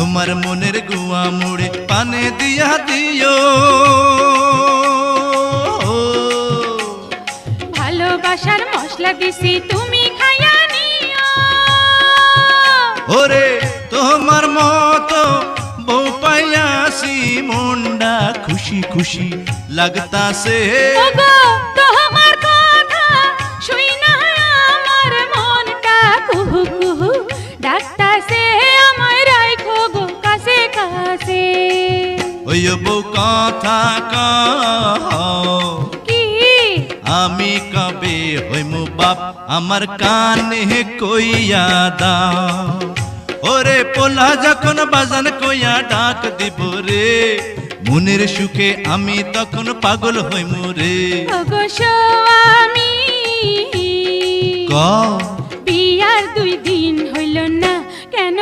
তোমার মনের গুয়া মুড়ে পানে দিয়া দিও। ভালোবাসার মশলা দিছি তুমি খাইয়া নিও। ওরে তোমার মতো বউ পাইয়াছি মনটা খুশি খুশি লাগতাছে। ওগো তোমার কথা শুইনা আমার মনটা কুহু কুহু ডাকতাছে, আমায় রাখো গো কাছে কাছে। ওই বউ কথা কও কি আমি কবে হইমু বাপ আমার কানে কইয়া দাও। ওরে পোলা যখন বাজান কইয়া ডাক দিব রে, মনের সুখে আমি তখন পাগল হইমু রে। ওগো স্বামী কও বিয়ার 2 দিন হইল না কেন?